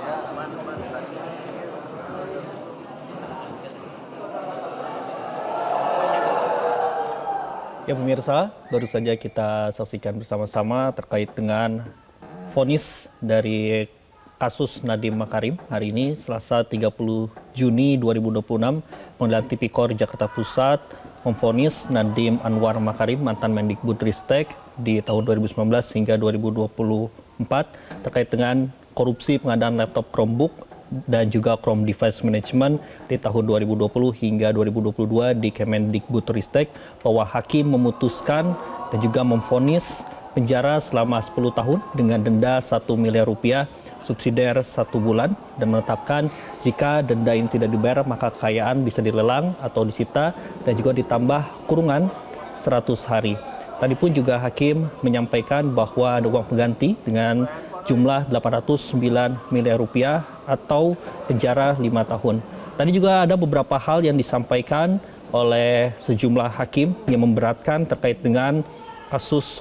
Ya pemirsa, baru saja kita saksikan bersama-sama terkait dengan vonis dari kasus Nadiem Makarim. Hari ini Selasa 30 Juni 2026, Pengadilan Tipikor Jakarta Pusat memvonis Nadiem Anwar Makarim, mantan Mendikbudristek di tahun 2019 hingga 2024 terkait dengan korupsi pengadaan laptop Chromebook dan juga Chrome Device Management di tahun 2020 hingga 2022 di Kemendikbudristek, bahwa hakim memutuskan dan juga memvonis penjara selama 10 tahun dengan denda 1 miliar rupiah, subsidiar 1 bulan, dan menetapkan jika denda ini tidak dibayar maka kekayaan bisa dilelang atau disita dan juga ditambah kurungan 100 hari. Tadi pun juga hakim menyampaikan bahwa ada uang pengganti dengan jumlah 809 miliar rupiah atau penjara 5 tahun. Tadi juga ada beberapa hal yang disampaikan oleh sejumlah hakim yang memberatkan terkait dengan kasus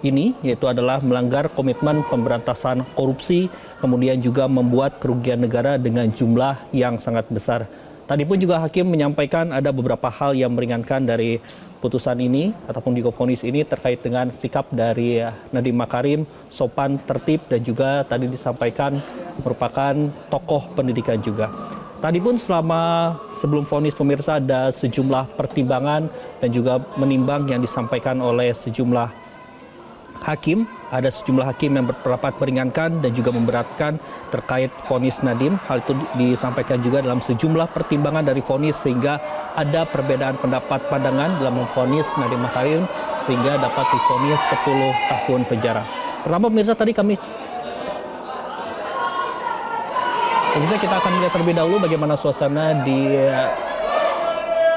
ini, yaitu adalah melanggar komitmen pemberantasan korupsi, kemudian juga membuat kerugian negara dengan jumlah yang sangat besar. Tadi pun juga hakim menyampaikan ada beberapa hal yang meringankan dari putusan ini ataupun di vonis ini terkait dengan sikap dari Nadiem Makarim, sopan, tertib, dan juga tadi disampaikan merupakan tokoh pendidikan juga. Tadi pun sebelum vonis pemirsa ada sejumlah pertimbangan dan juga menimbang yang disampaikan oleh sejumlah hakim. Ada sejumlah hakim yang berpendapat meringankan dan juga memberatkan terkait vonis Nadiem. Hal itu disampaikan juga dalam sejumlah pertimbangan dari vonis sehingga ada perbedaan pendapat pandangan dalam memvonis Nadiem Makarim sehingga dapat divonis 10 tahun penjara. Pertama pemirsa, tadi kita akan melihat terlebih dahulu bagaimana suasana di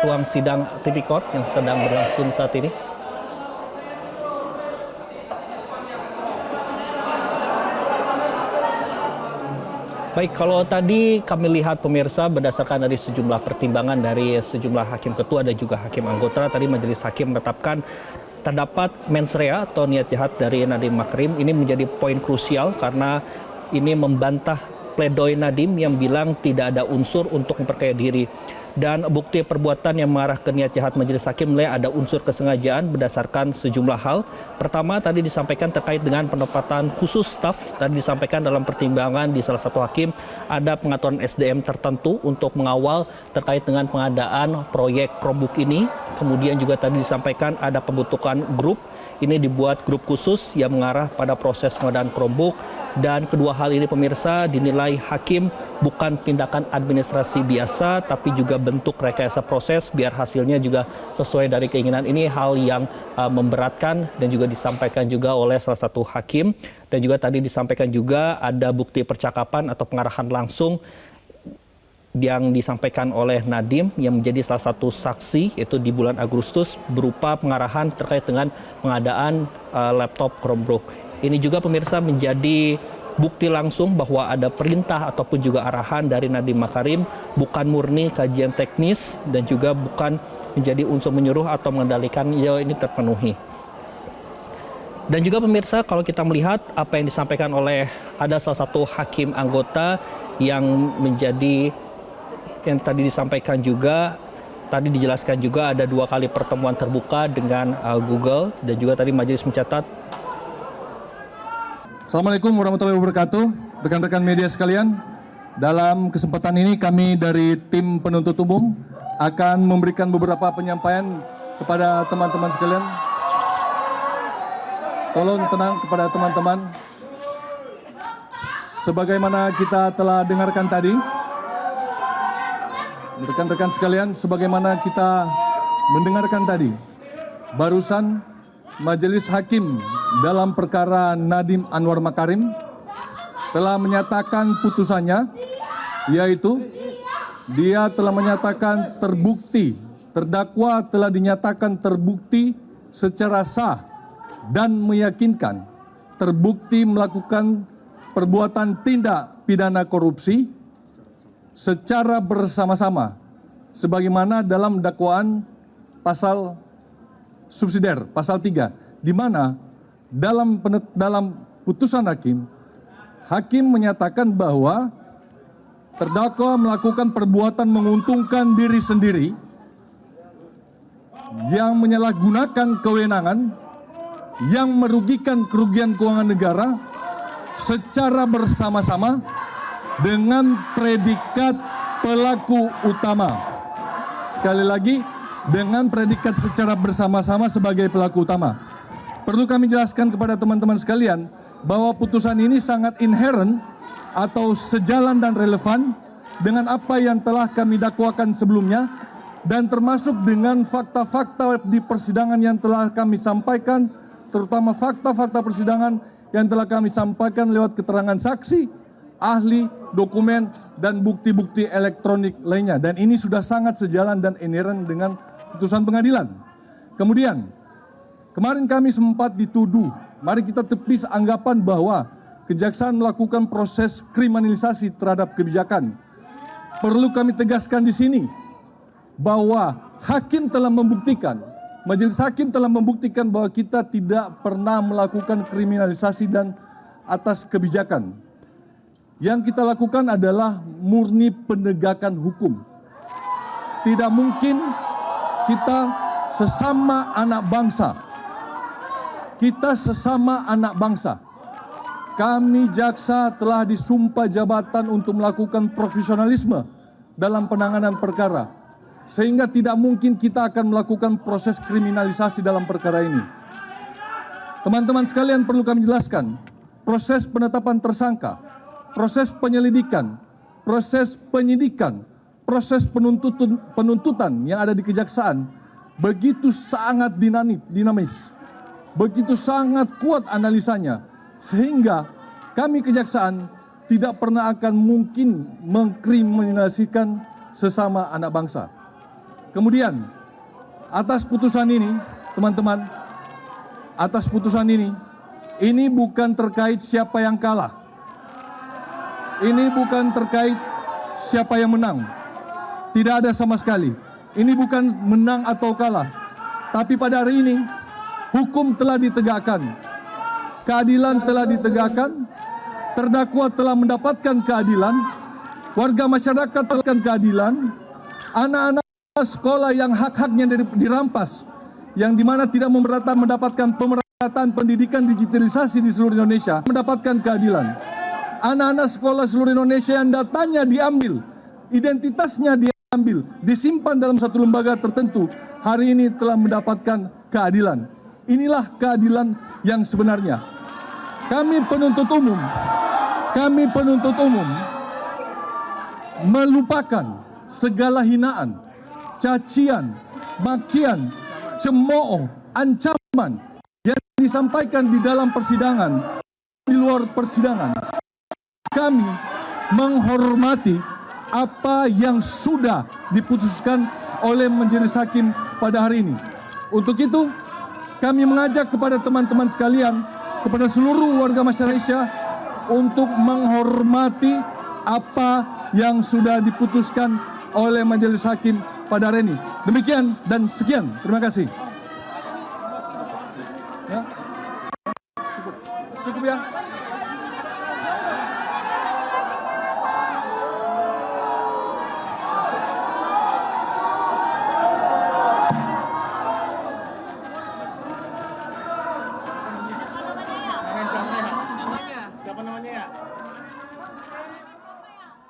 ruang sidang Tipikor yang sedang berlangsung saat ini. Baik, kalau tadi kami lihat pemirsa berdasarkan dari sejumlah pertimbangan dari sejumlah hakim ketua dan juga hakim anggota, tadi majelis hakim menetapkan terdapat mens rea atau niat jahat dari Nadiem Makarim. Ini menjadi poin krusial karena ini membantah pledoi Nadiem yang bilang tidak ada unsur untuk memperkaya diri. Dan bukti perbuatan yang mengarah ke niat jahat majelis hakim menilai ada unsur kesengajaan berdasarkan sejumlah hal. Pertama, tadi disampaikan terkait dengan penempatan khusus staf. Tadi disampaikan dalam pertimbangan di salah satu hakim ada pengaturan SDM tertentu untuk mengawal terkait dengan pengadaan proyek Chromebook ini. Kemudian juga tadi disampaikan ada pembentukan grup. Ini dibuat grup khusus yang mengarah pada proses pengadaan Chromebook. Dan kedua hal ini pemirsa dinilai hakim bukan tindakan administrasi biasa tapi juga bentuk rekayasa proses biar hasilnya juga sesuai dari keinginan. Ini hal yang memberatkan dan juga disampaikan juga oleh salah satu hakim. Dan juga tadi disampaikan juga ada bukti percakapan atau pengarahan langsung yang disampaikan oleh Nadiem yang menjadi salah satu saksi, yaitu di bulan Agustus berupa pengarahan terkait dengan pengadaan laptop Chromebook. Ini juga pemirsa menjadi bukti langsung bahwa ada perintah ataupun juga arahan dari Nadiem Makarim, bukan murni kajian teknis dan juga bukan menjadi unsur menyuruh atau mengendalikan, ya ini terpenuhi. Dan juga pemirsa, kalau kita melihat apa yang disampaikan oleh ada salah satu hakim anggota yang tadi disampaikan juga, tadi dijelaskan juga ada 2 kali pertemuan terbuka dengan Google dan juga tadi majelis mencatat. Assalamualaikum warahmatullahi wabarakatuh, rekan-rekan media sekalian. Dalam kesempatan ini kami dari tim penuntut umum akan memberikan beberapa penyampaian kepada teman-teman sekalian. Tolong tenang kepada teman-teman. Sebagaimana kita telah dengarkan tadi, rekan-rekan sekalian, sebagaimana kita mendengarkan tadi, barusan majelis hakim dalam perkara Nadiem Anwar Makarim telah menyatakan putusannya, yaitu dia telah menyatakan terbukti, terdakwa telah dinyatakan terbukti secara sah dan meyakinkan terbukti melakukan perbuatan tindak pidana korupsi secara bersama-sama sebagaimana dalam dakwaan pasal subsidiar, pasal 3, di mana dalam putusan hakim hakim menyatakan bahwa terdakwa melakukan perbuatan menguntungkan diri sendiri yang menyalahgunakan kewenangan yang merugikan kerugian keuangan negara secara bersama-sama dengan predikat pelaku utama. Sekali lagi, dengan predikat secara bersama-sama sebagai pelaku utama. Perlu kami jelaskan kepada teman-teman sekalian bahwa putusan ini sangat inherent atau sejalan dan relevan dengan apa yang telah kami dakwakan sebelumnya dan termasuk dengan fakta-fakta di persidangan yang telah kami sampaikan, terutama fakta-fakta persidangan yang telah kami sampaikan lewat keterangan saksi, ahli, dokumen, dan bukti-bukti elektronik lainnya. Dan ini sudah sangat sejalan dan inherent dengan putusan pengadilan. Kemudian, kemarin kami sempat dituduh, mari kita tepis anggapan bahwa kejaksaan melakukan proses kriminalisasi terhadap kebijakan. Perlu kami tegaskan di sini bahwa hakim telah membuktikan, majelis hakim telah membuktikan bahwa kita tidak pernah melakukan kriminalisasi dan atas kebijakan. Yang kita lakukan adalah murni penegakan hukum. Tidak mungkin kita sesama anak bangsa. Kita sesama anak bangsa. Kami jaksa telah disumpah jabatan untuk melakukan profesionalisme dalam penanganan perkara. Sehingga tidak mungkin kita akan melakukan proses kriminalisasi dalam perkara ini. Teman-teman sekalian, perlu kami jelaskan, proses penetapan tersangka, proses penyelidikan, proses penyidikan, proses penuntutan yang ada di kejaksaan begitu sangat dinamis, begitu sangat kuat analisanya, sehingga kami kejaksaan tidak pernah akan mungkin mengkriminalisasikan sesama anak bangsa. Kemudian, atas putusan ini, teman-teman, atas putusan ini bukan terkait siapa yang kalah. Ini bukan terkait siapa yang menang. Tidak ada sama sekali. Ini bukan menang atau kalah. Tapi pada hari ini, hukum telah ditegakkan. Keadilan telah ditegakkan. Terdakwa telah mendapatkan keadilan. Warga masyarakat telah mendapatkan keadilan. Anak-anak sekolah yang hak-haknya dirampas, yang dimana tidak mendapatkan pemerataan pendidikan digitalisasi di seluruh Indonesia, mendapatkan keadilan. Anak-anak sekolah seluruh Indonesia yang datanya diambil, identitasnya diambil, disimpan dalam satu lembaga tertentu, hari ini telah mendapatkan keadilan. Inilah keadilan yang sebenarnya. Kami penuntut umum melupakan segala hinaan, cacian, makian, cemooh, ancaman yang disampaikan di dalam persidangan, di luar persidangan. Kami menghormati apa yang sudah diputuskan oleh majelis hakim pada hari ini. Untuk itu, kami mengajak kepada teman-teman sekalian, kepada seluruh warga masyarakat Indonesia untuk menghormati apa yang sudah diputuskan oleh majelis hakim pada hari ini. Demikian dan sekian. Terima kasih. Ya. Cukup ya. Siapa namanya ya?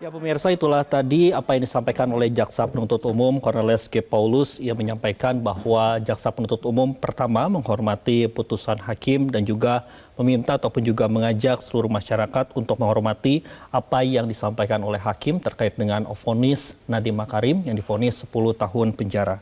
Ya pemirsa, itulah tadi apa yang disampaikan oleh Jaksa Penuntut Umum Cornelis G. Paulus. Ia menyampaikan bahwa Jaksa Penuntut Umum pertama menghormati putusan hakim dan juga meminta ataupun juga mengajak seluruh masyarakat untuk menghormati apa yang disampaikan oleh hakim terkait dengan vonis Nadiem Makarim yang divonis 10 tahun penjara.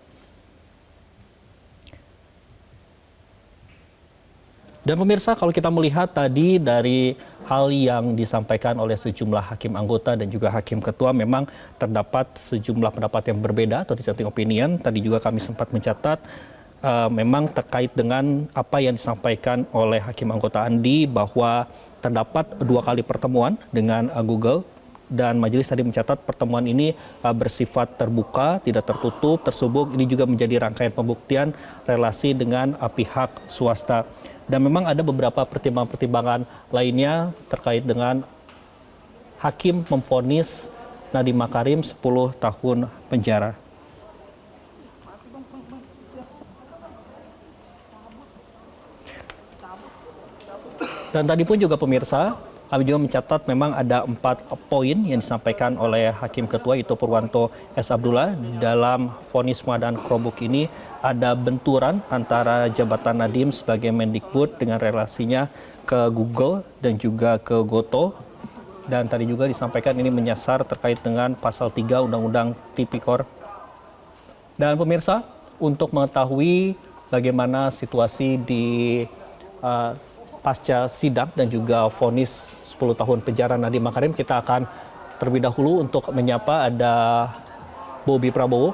Dan pemirsa, kalau kita melihat tadi dari hal yang disampaikan oleh sejumlah hakim anggota dan juga hakim ketua, memang terdapat sejumlah pendapat yang berbeda atau dissenting opinion. Tadi juga kami sempat mencatat memang terkait dengan apa yang disampaikan oleh hakim anggota Andi bahwa terdapat 2 kali pertemuan dengan Google. Dan majelis tadi mencatat pertemuan ini bersifat terbuka, tidak tertutup, tersubuk. Ini juga menjadi rangkaian pembuktian relasi dengan pihak swasta. Dan memang ada beberapa pertimbangan-pertimbangan lainnya terkait dengan hakim memvonis Nadiem Makarim 10 tahun penjara. Dan tadi pun juga pemirsa, kami juga mencatat memang ada 4 poin yang disampaikan oleh Hakim Ketua Ito Purwanto S. Abdullah. Dalam vonis pengadaan Chromebook ini ada benturan antara jabatan Nadiem sebagai Mendikbud dengan relasinya ke Google dan juga ke Goto. Dan tadi juga disampaikan ini menyasar terkait dengan pasal 3 Undang-Undang Tipikor. Dan pemirsa, untuk mengetahui bagaimana situasi di pasca sidang dan juga vonis 10 tahun penjara Nadiem Makarim, kita akan terlebih dahulu untuk menyapa ada Bobi Prabowo.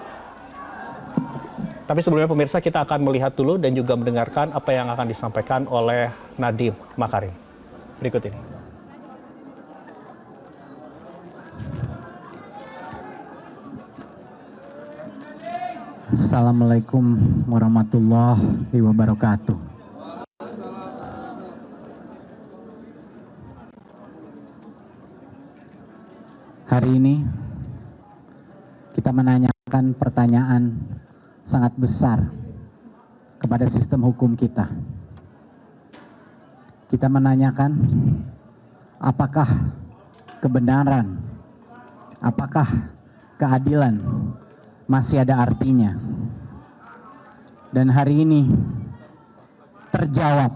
Tapi sebelumnya pemirsa, kita akan melihat dulu dan juga mendengarkan apa yang akan disampaikan oleh Nadiem Makarim. Berikut ini. Assalamualaikum warahmatullahi wabarakatuh. Hari ini kita menanyakan pertanyaan sangat besar kepada sistem hukum kita. Kita menanyakan apakah kebenaran, apakah keadilan masih ada artinya. Dan hari ini terjawab.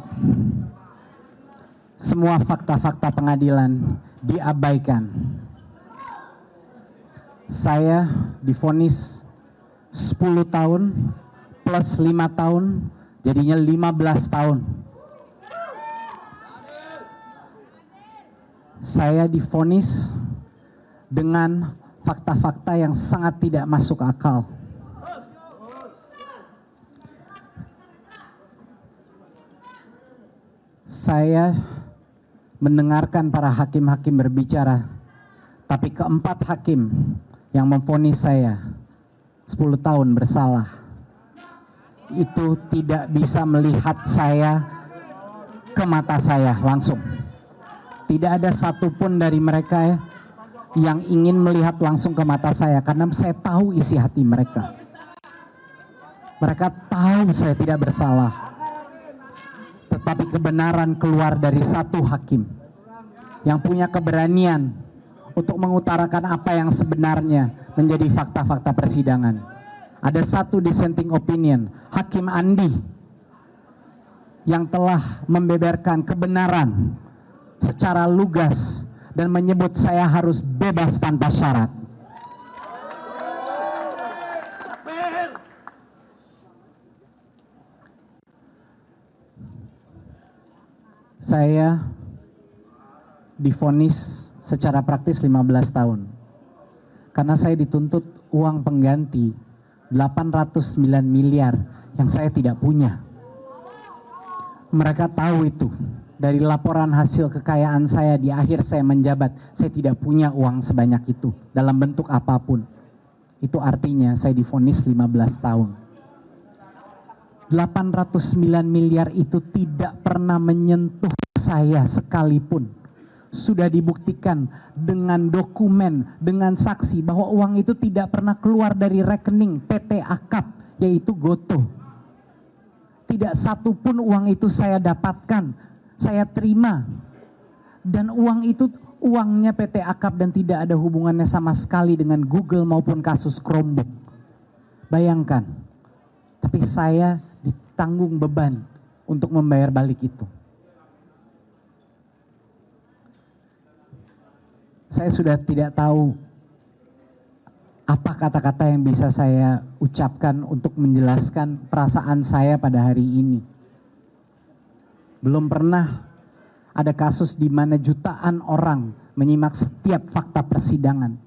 Semua fakta-fakta pengadilan diabaikan. Saya divonis 10 tahun plus 5 tahun, jadinya 15 tahun. Saya divonis dengan fakta-fakta yang sangat tidak masuk akal. Saya mendengarkan para hakim-hakim berbicara, tapi keempat hakim yang memvonis saya 10 tahun bersalah itu tidak bisa melihat saya ke mata saya langsung. Tidak ada satupun dari mereka yang ingin melihat langsung ke mata saya, karena saya tahu isi hati mereka. Mereka tahu saya tidak bersalah. Tetapi kebenaran keluar dari satu hakim yang punya keberanian untuk mengutarakan apa yang sebenarnya menjadi fakta-fakta persidangan. Ada satu dissenting opinion, Hakim Andi, yang telah membeberkan kebenaran secara lugas dan menyebut saya harus bebas tanpa syarat. Saya divonis secara praktis 15 tahun. Karena saya dituntut uang pengganti 809 miliar yang saya tidak punya. Mereka tahu itu. Dari laporan hasil kekayaan saya di akhir saya menjabat, saya tidak punya uang sebanyak itu dalam bentuk apapun. Itu artinya saya divonis 15 tahun. 809 miliar itu tidak pernah menyentuh saya sekalipun. Sudah dibuktikan dengan dokumen, dengan saksi bahwa uang itu tidak pernah keluar dari rekening PT Akap, yaitu Goto. Tidak satu pun uang itu saya dapatkan, saya terima. Dan uang itu uangnya PT Akap dan tidak ada hubungannya sama sekali dengan Google maupun kasus Chromebook. Bayangkan, tapi saya ditanggung beban untuk membayar balik itu. Saya sudah tidak tahu apa kata-kata yang bisa saya ucapkan untuk menjelaskan perasaan saya pada hari ini. Belum pernah ada kasus di mana jutaan orang menyimak setiap fakta persidangan.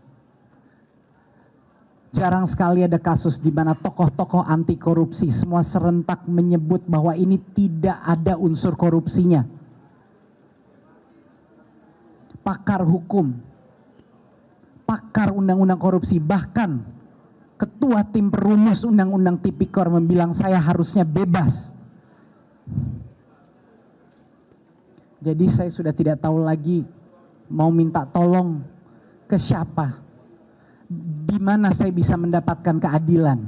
Jarang sekali ada kasus di mana tokoh-tokoh anti korupsi semua serentak menyebut bahwa ini tidak ada unsur korupsinya. Pakar hukum, pakar undang-undang korupsi, bahkan ketua tim perumus undang-undang Tipikor membilang saya harusnya bebas. Jadi saya sudah tidak tahu lagi mau minta tolong ke siapa? Di mana saya bisa mendapatkan keadilan?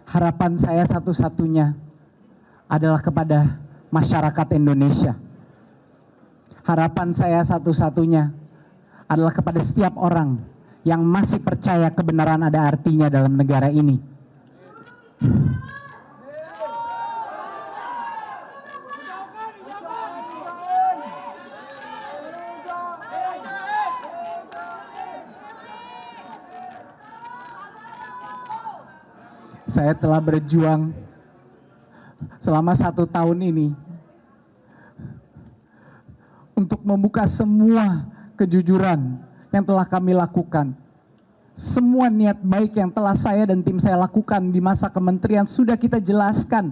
Harapan saya satu-satunya adalah kepada masyarakat Indonesia. Harapan saya satu-satunya adalah kepada setiap orang yang masih percaya kebenaran ada artinya dalam negara ini. Saya telah berjuang selama 1 tahun ini untuk membuka semua kejujuran yang telah kami lakukan. Semua niat baik yang telah saya dan tim saya lakukan di masa kementerian sudah kita jelaskan.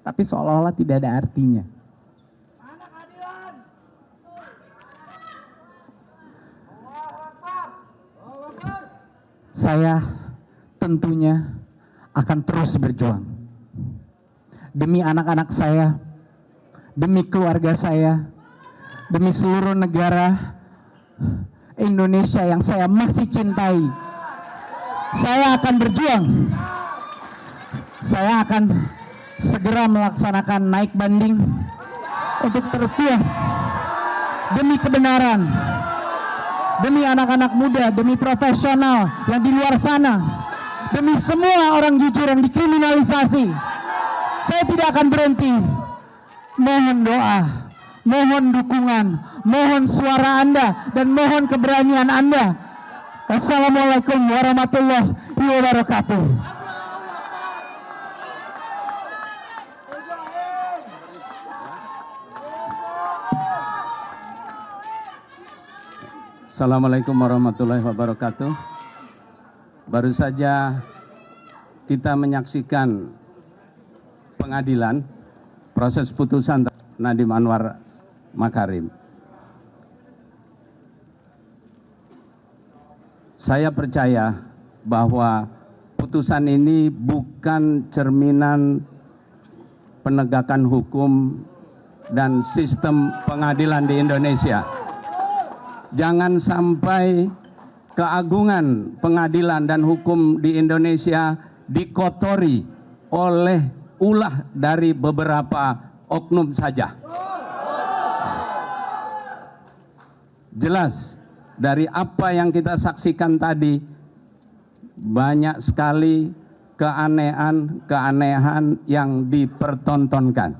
Tapi seolah-olah tidak ada artinya. Saya tentunya akan terus berjuang demi anak-anak saya, demi keluarga saya, demi seluruh negara Indonesia yang saya masih cintai. Saya akan berjuang. Saya akan segera melaksanakan naik banding untuk tertuah demi kebenaran, demi anak-anak muda, demi profesional yang di luar sana, demi semua orang jujur yang dikriminalisasi. Saya tidak akan berhenti. Mohon doa, mohon dukungan, mohon suara Anda, dan mohon keberanian Anda. Wassalamualaikum warahmatullahi wabarakatuh. Assalamualaikum warahmatullahi wabarakatuh. Baru saja kita menyaksikan pengadilan proses putusan Nadiem Anwar Makarim. Saya percaya bahwa putusan ini bukan cerminan penegakan hukum dan sistem pengadilan di Indonesia. Jangan sampai keagungan pengadilan dan hukum di Indonesia dikotori oleh ulah dari beberapa oknum saja. Jelas dari apa yang kita saksikan tadi, banyak sekali keanehan yang dipertontonkan.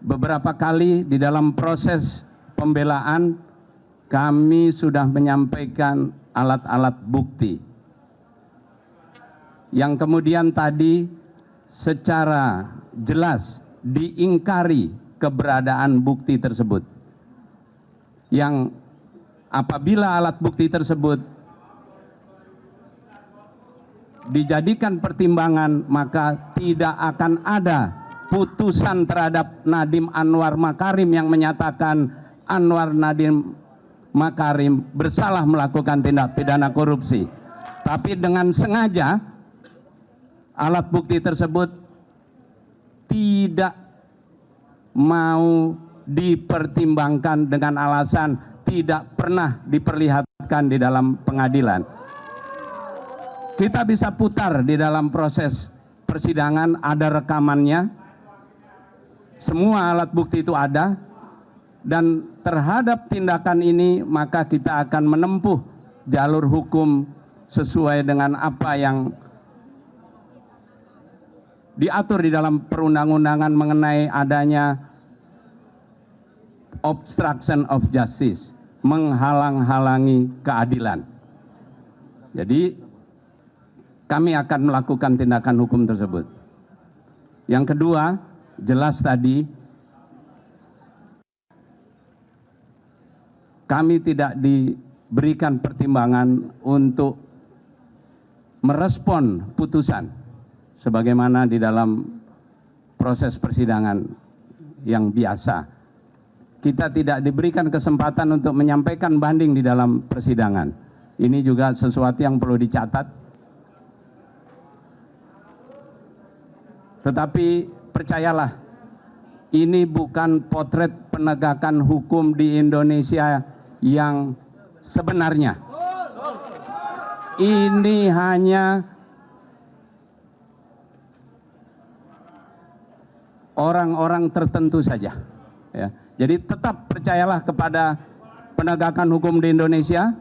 Beberapa kali di dalam proses pembelaan kami sudah menyampaikan alat-alat bukti yang kemudian tadi secara jelas diingkari keberadaan bukti tersebut, yang apabila alat bukti tersebut dijadikan pertimbangan maka tidak akan ada putusan terhadap Nadiem Anwar Makarim yang menyatakan Anwar Nadiem Makarim bersalah melakukan tindak pidana korupsi. Tapi dengan sengaja alat bukti tersebut tidak mau dipertimbangkan dengan alasan tidak pernah diperlihatkan di dalam pengadilan. Kita bisa putar di dalam proses persidangan, ada rekamannya, semua alat bukti itu ada, dan terhadap tindakan ini maka kita akan menempuh jalur hukum sesuai dengan apa yang diatur di dalam perundang-undangan mengenai adanya obstruction of justice, menghalang-halangi keadilan. Jadi kami akan melakukan tindakan hukum tersebut. Yang kedua, jelas tadi kami tidak diberikan pertimbangan untuk merespon putusan sebagaimana di dalam proses persidangan yang biasa. Kita tidak diberikan kesempatan untuk menyampaikan banding di dalam persidangan. Ini juga sesuatu yang perlu dicatat. Tetapi percayalah, ini bukan potret penegakan hukum di Indonesia yang sebenarnya. Ini hanya orang-orang tertentu saja. Ya. Jadi tetap percayalah kepada penegakan hukum di Indonesia,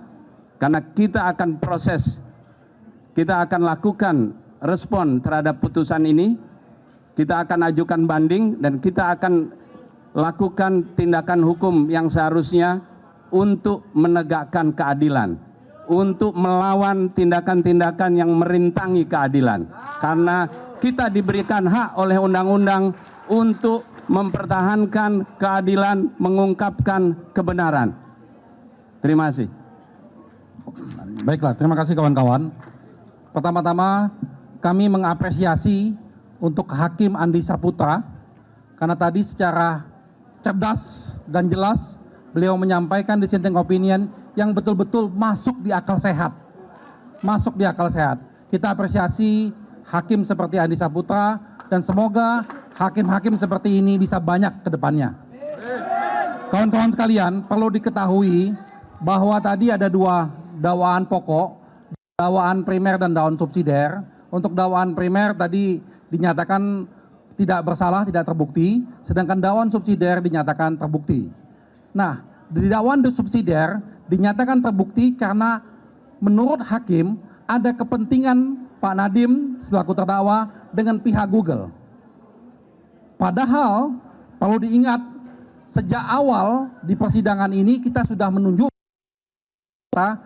karena kita akan proses, kita akan lakukan respon terhadap putusan ini, kita akan ajukan banding, dan kita akan lakukan tindakan hukum yang seharusnya untuk menegakkan keadilan, untuk melawan tindakan-tindakan yang merintangi keadilan. Karena kita diberikan hak oleh undang-undang untuk mempertahankan keadilan, mengungkapkan kebenaran. Terima kasih. Baiklah, terima kasih kawan-kawan. Pertama-tama kami mengapresiasi untuk Hakim Andi Saputra, karena tadi secara cerdas dan jelas beliau menyampaikan dissenting opinion yang betul-betul masuk di akal sehat. Masuk di akal sehat. Kita apresiasi hakim seperti Andi Saputra, dan semoga hakim-hakim seperti ini bisa banyak ke depannya. Kawan-kawan sekalian, perlu diketahui bahwa tadi ada dua dakwaan pokok, dakwaan primer dan dakwaan subsidiar. Untuk dakwaan primer tadi dinyatakan tidak bersalah, tidak terbukti, sedangkan dakwaan subsidiar dinyatakan terbukti. Nah, di dakwaan subsidiar dinyatakan terbukti karena menurut hakim ada kepentingan Pak Nadiem selaku terdakwa dengan pihak Google. Padahal perlu diingat, sejak awal di persidangan ini kita sudah menunjuk tidak.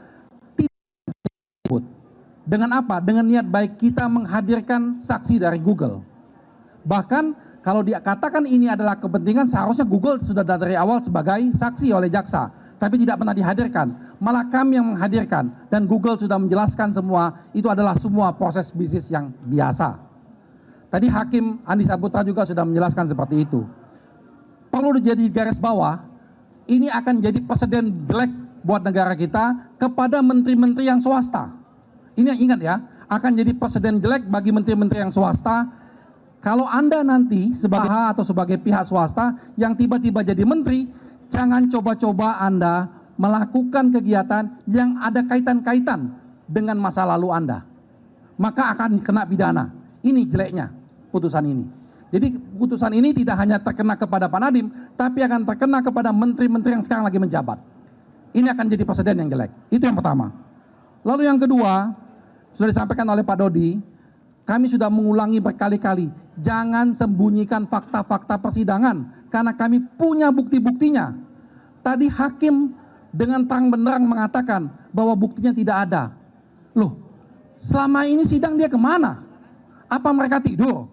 Dengan apa? Dengan niat baik kita menghadirkan saksi dari Google. Bahkan kalau dikatakan ini adalah kepentingan, seharusnya Google sudah dari awal sebagai saksi oleh jaksa, tapi tidak pernah dihadirkan. Malah kami yang menghadirkan, dan Google sudah menjelaskan semua itu adalah semua proses bisnis yang biasa. Tadi Hakim Andi Saputra juga sudah menjelaskan seperti itu. Perlu dijadi garis bawah, ini akan jadi presiden jelek buat negara kita kepada menteri-menteri yang swasta. Ini ingat ya, akan jadi presiden jelek bagi menteri-menteri yang swasta. Kalau Anda nanti sebagai atau sebagai pihak swasta yang tiba-tiba jadi menteri, jangan coba-coba Anda melakukan kegiatan yang ada kaitan-kaitan dengan masa lalu Anda. Maka akan kena pidana. Ini jeleknya putusan ini. Jadi putusan ini tidak hanya terkena kepada Pak Nadiem, tapi akan terkena kepada menteri-menteri yang sekarang lagi menjabat. Ini akan jadi presiden yang jelek. Itu yang pertama. Lalu yang kedua, sudah disampaikan oleh Pak Dodi, kami sudah mengulangi berkali-kali, jangan sembunyikan fakta-fakta persidangan, karena kami punya bukti-buktinya. Tadi hakim dengan terang benderang mengatakan bahwa buktinya tidak ada. Loh, selama ini sidang dia kemana? Apa mereka tidur?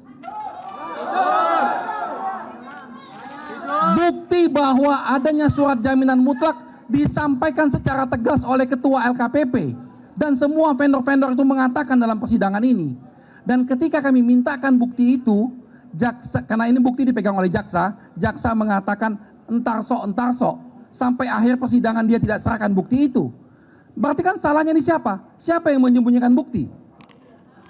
Bukti bahwa adanya surat jaminan mutlak disampaikan secara tegas oleh Ketua LKPP, dan semua vendor-vendor itu mengatakan dalam persidangan ini. Dan ketika kami mintakan bukti itu, jaksa, karena ini bukti dipegang oleh jaksa, jaksa mengatakan entar sok, sampai akhir persidangan dia tidak serahkan bukti itu. Berarti kan salahnya ini siapa? Siapa yang menyembunyikan bukti?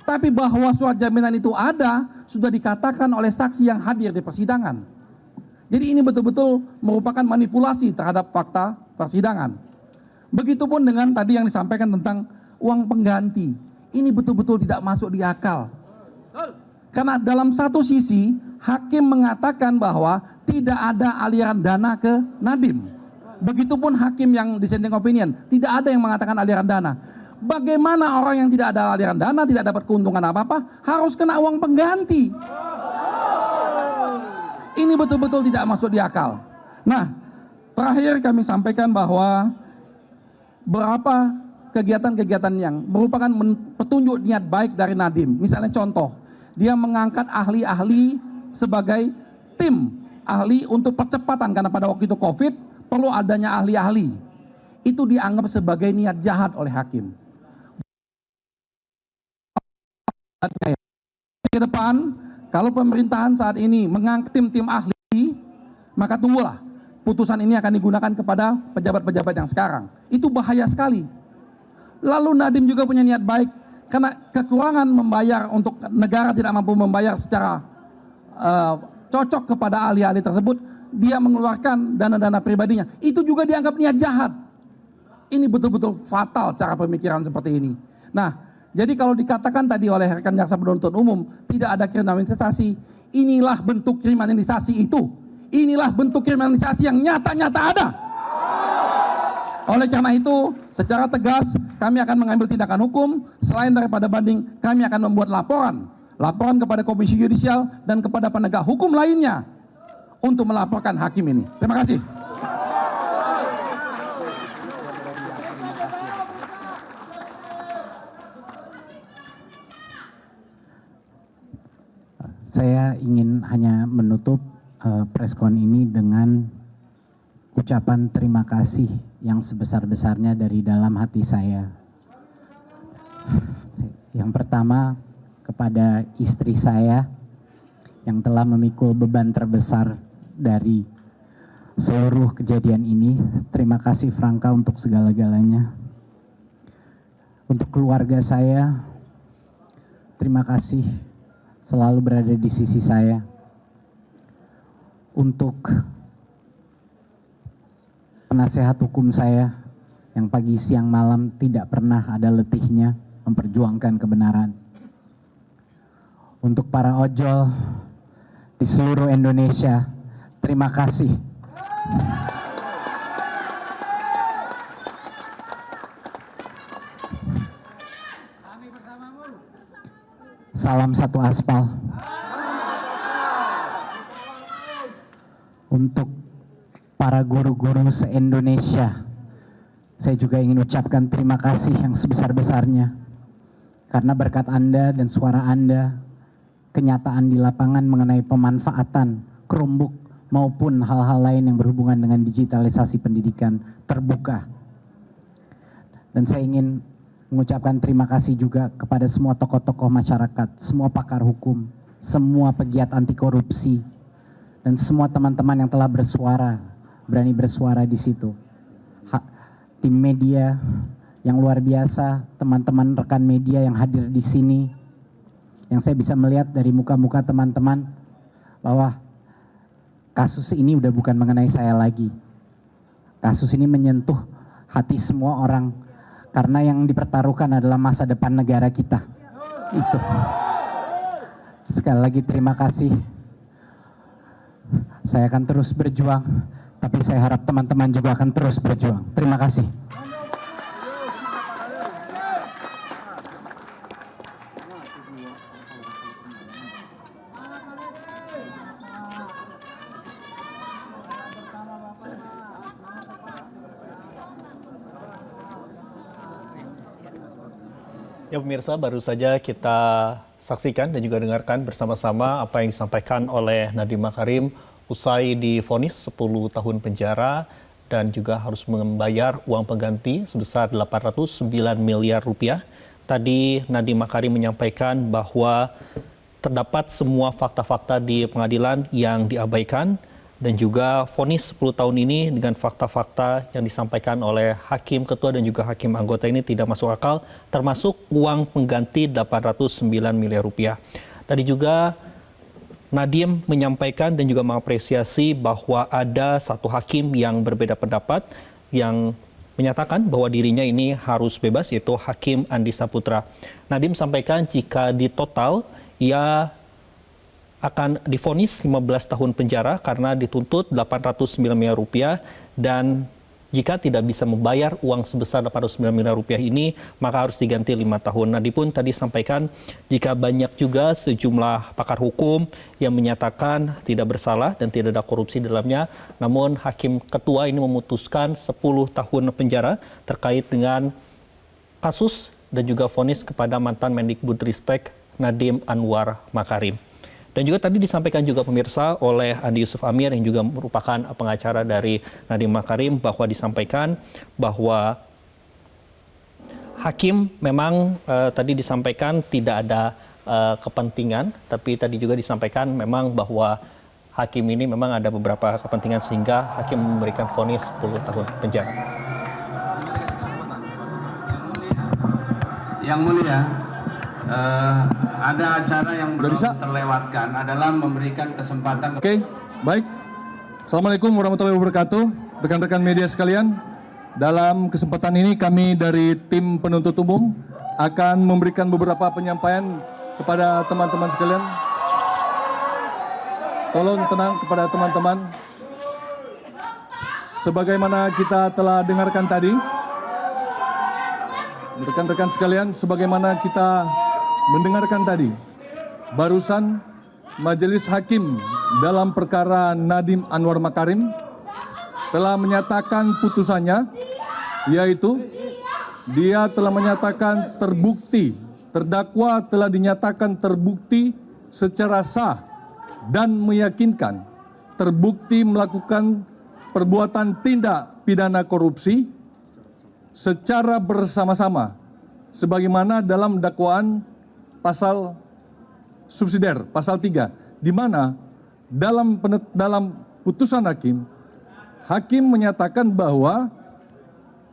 Tapi bahwa surat jaminan itu ada, sudah dikatakan oleh saksi yang hadir di persidangan. Jadi ini betul-betul merupakan manipulasi terhadap fakta persidangan. Begitupun dengan tadi yang disampaikan tentang uang pengganti. Ini betul-betul tidak masuk di akal. Karena dalam satu sisi, hakim mengatakan bahwa tidak ada aliran dana ke Nadiem. Begitupun hakim yang dissenting opinion, tidak ada yang mengatakan aliran dana. Bagaimana orang yang tidak ada aliran dana, tidak dapat keuntungan apa-apa, harus kena uang pengganti? Ini betul-betul tidak masuk di akal. Nah, terakhir kami sampaikan bahwa berapa kegiatan-kegiatan yang merupakan petunjuk niat baik dari Nadiem. Misalnya contoh, dia mengangkat ahli-ahli sebagai tim ahli untuk percepatan, karena pada waktu itu COVID perlu adanya ahli-ahli. Itu dianggap sebagai niat jahat oleh hakim. Ke depan, kalau pemerintahan saat ini mengangkat tim-tim ahli, maka tunggulah putusan ini akan digunakan kepada pejabat-pejabat yang sekarang. Itu bahaya sekali. Lalu Nadiem juga punya niat baik, karena kekurangan membayar untuk negara tidak mampu membayar secara cocok kepada ahli-ahli tersebut, dia mengeluarkan dana-dana pribadinya. Itu juga dianggap niat jahat. Ini betul-betul fatal cara pemikiran seperti ini. Nah, jadi kalau dikatakan tadi oleh rekan jaksa penuntut umum tidak ada kriminalisasi, inilah bentuk kriminalisasi itu. Inilah bentuk kriminalisasi yang nyata-nyata ada. Oleh karena itu, secara tegas kami akan mengambil tindakan hukum. Selain daripada banding, kami akan membuat laporan kepada Komisi Yudisial dan kepada penegak hukum lainnya untuk melaporkan hakim ini. Terima kasih. Saya ingin hanya menutup preskon ini dengan ucapan terima kasih yang sebesar-besarnya dari dalam hati saya. Yang pertama, kepada istri saya yang telah memikul beban terbesar dari seluruh kejadian ini. Terima kasih Franka untuk segala-galanya. Untuk keluarga saya, terima kasih selalu berada di sisi saya. Untuk penasehat hukum saya yang pagi siang malam tidak pernah ada letihnya memperjuangkan kebenaran. Untuk para ojol di seluruh Indonesia, terima kasih. Salam satu aspal. Untuk para guru-guru se-Indonesia, saya juga ingin ucapkan terima kasih yang sebesar-besarnya. Karena berkat Anda dan suara Anda, kenyataan di lapangan mengenai pemanfaatan Chromebook maupun hal-hal lain yang berhubungan dengan digitalisasi pendidikan terbuka. Dan saya ingin mengucapkan terima kasih juga kepada semua tokoh-tokoh masyarakat, semua pakar hukum, semua pegiat anti korupsi, dan semua teman-teman yang telah bersuara, berani bersuara di situ. Tim media yang luar biasa, teman-teman rekan media yang hadir di sini, yang saya bisa melihat dari muka-muka teman-teman bahwa kasus ini udah bukan mengenai saya lagi. Kasus ini menyentuh hati semua orang karena yang dipertaruhkan adalah masa depan negara kita. Itu. Sekali lagi terima kasih. Saya akan terus berjuang, tapi saya harap teman-teman juga akan terus berjuang. Terima kasih. Ya pemirsa, baru saja kita saksikan dan juga dengarkan bersama-sama apa yang disampaikan oleh Nadiem Makarim usai divonis 10 tahun penjara dan juga harus membayar uang pengganti sebesar 809 miliar rupiah. Tadi Nadiem Makarim menyampaikan bahwa terdapat semua fakta-fakta di pengadilan yang diabaikan dan juga vonis 10 tahun ini dengan fakta-fakta yang disampaikan oleh hakim ketua dan juga hakim anggota ini tidak masuk akal, termasuk uang pengganti 809 miliar rupiah. Tadi juga Nadiem menyampaikan dan juga mengapresiasi bahwa ada satu hakim yang berbeda pendapat yang menyatakan bahwa dirinya ini harus bebas, yaitu Hakim Andi Saputra. Nadiem sampaikan jika di total ia akan divonis 15 tahun penjara karena dituntut 809 miliar rupiah dan jika tidak bisa membayar uang sebesar 809 miliar rupiah ini maka harus diganti 5 tahun. Nadiem pun tadi sampaikan jika banyak juga sejumlah pakar hukum yang menyatakan tidak bersalah dan tidak ada korupsi di dalamnya, namun hakim ketua ini memutuskan 10 tahun penjara terkait dengan kasus dan juga vonis kepada mantan Mendikbudristek Nadiem Anwar Makarim. Dan juga tadi disampaikan juga pemirsa oleh Andi Yusuf Amir yang juga merupakan pengacara dari Nadiem Makarim bahwa disampaikan bahwa hakim memang tadi disampaikan tidak ada kepentingan, tapi tadi juga disampaikan memang bahwa hakim ini memang ada beberapa kepentingan sehingga hakim memberikan vonis 10 tahun penjara. Yang mulia, Ada acara yang belum bisa? terlewatkan adalah memberikan kesempatan. Oke, baik. Assalamualaikum warahmatullahi wabarakatuh. Rekan-rekan media sekalian, dalam kesempatan ini kami dari tim penuntut umum akan memberikan beberapa penyampaian kepada teman-teman sekalian. Tolong tenang kepada teman-teman. Sebagaimana kita telah dengarkan tadi, rekan-rekan sekalian, sebagaimana kita mendengarkan tadi, barusan Majelis Hakim dalam perkara Nadiem Anwar Makarim telah menyatakan putusannya, yaitu dia telah menyatakan terbukti, terdakwa telah dinyatakan terbukti secara sah dan meyakinkan terbukti melakukan perbuatan tindak pidana korupsi secara bersama-sama sebagaimana dalam dakwaan pasal subsidiar, pasal 3, di mana dalam putusan hakim menyatakan bahwa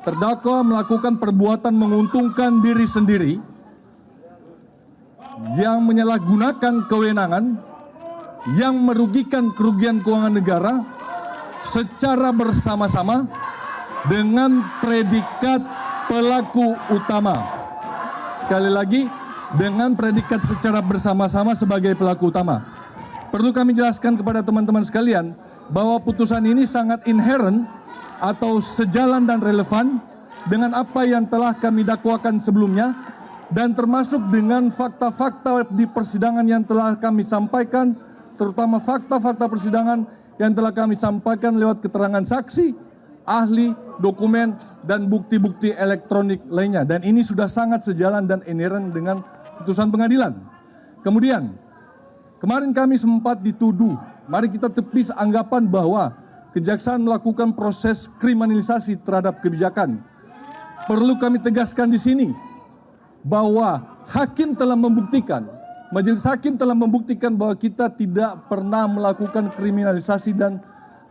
terdakwa melakukan perbuatan menguntungkan diri sendiri yang menyalahgunakan kewenangan yang merugikan kerugian keuangan negara secara bersama-sama dengan predikat pelaku utama. Sekali lagi, dengan predikat secara bersama-sama sebagai pelaku utama. Perlu kami jelaskan kepada teman-teman sekalian bahwa putusan ini sangat inherent atau sejalan dan relevan dengan apa yang telah kami dakwakan sebelumnya dan termasuk dengan fakta-fakta di persidangan yang telah kami sampaikan, terutama fakta-fakta persidangan yang telah kami sampaikan lewat keterangan saksi, ahli, dokumen, dan bukti-bukti elektronik lainnya. Dan ini sudah sangat sejalan dan inherent dengan putusan pengadilan. Kemudian, kemarin kami sempat dituduh, mari kita tepis anggapan bahwa kejaksaan melakukan proses kriminalisasi terhadap kebijakan. Perlu kami tegaskan di sini bahwa hakim telah membuktikan, majelis hakim telah membuktikan bahwa kita tidak pernah melakukan kriminalisasi dan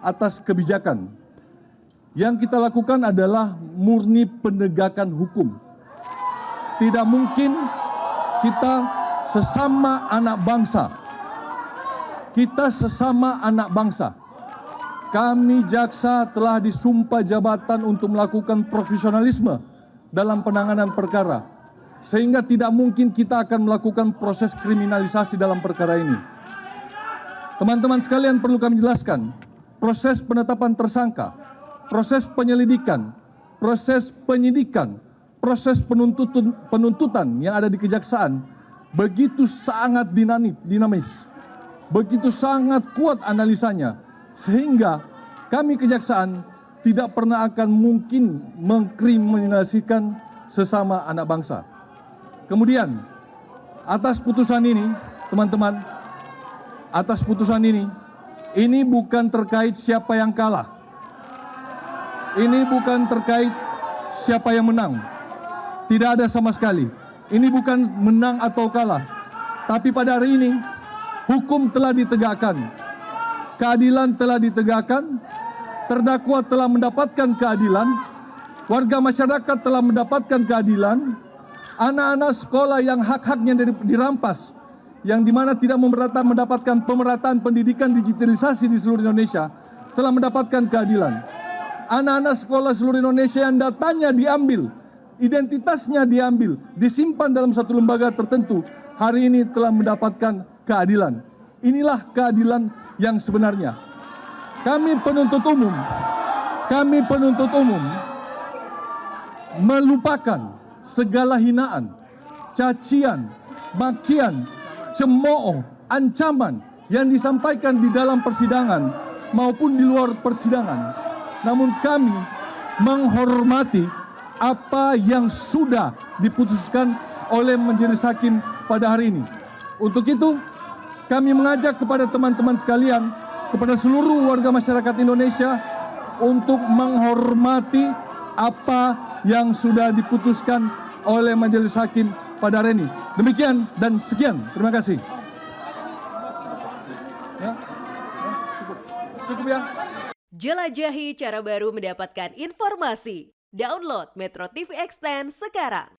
atas kebijakan. Yang kita lakukan adalah murni penegakan hukum. Tidak mungkin kita sesama anak bangsa. Kita sesama anak bangsa. Kami jaksa telah disumpah jabatan untuk melakukan profesionalisme dalam penanganan perkara. Sehingga tidak mungkin kita akan melakukan proses kriminalisasi dalam perkara ini. Teman-teman sekalian, perlu kami jelaskan, proses penetapan tersangka, proses penyelidikan, proses penyidikan, proses penuntutan yang ada di kejaksaan begitu sangat dinamis, begitu sangat kuat analisanya, sehingga kami kejaksaan tidak pernah akan mungkin mengkriminalisasikan sesama anak bangsa. Kemudian, atas putusan ini, teman-teman, atas putusan ini bukan terkait siapa yang kalah. Ini bukan terkait siapa yang menang. Tidak ada sama sekali. Ini bukan menang atau kalah. Tapi pada hari ini, hukum telah ditegakkan. Keadilan telah ditegakkan. Terdakwa telah mendapatkan keadilan. Warga masyarakat telah mendapatkan keadilan. Anak-anak sekolah yang hak-haknya dirampas, yang dimana tidak mendapatkan pemerataan pendidikan digitalisasi di seluruh Indonesia, telah mendapatkan keadilan. Anak-anak sekolah seluruh Indonesia yang datanya diambil, identitasnya diambil, disimpan dalam satu lembaga tertentu, hari ini telah mendapatkan keadilan. Inilah keadilan yang sebenarnya. Kami penuntut umum melupakan segala hinaan, cacian, makian, cemooh, ancaman yang disampaikan di dalam persidangan maupun di luar persidangan. Namun kami menghormati apa yang sudah diputuskan oleh majelis hakim pada hari ini. Untuk itu, kami mengajak kepada teman-teman sekalian, kepada seluruh warga masyarakat Indonesia untuk menghormati apa yang sudah diputuskan oleh majelis hakim pada hari ini. Demikian dan sekian. Terima kasih. Cukup ya. Jelajahi cara baru mendapatkan informasi. Download Metro TV Extend sekarang.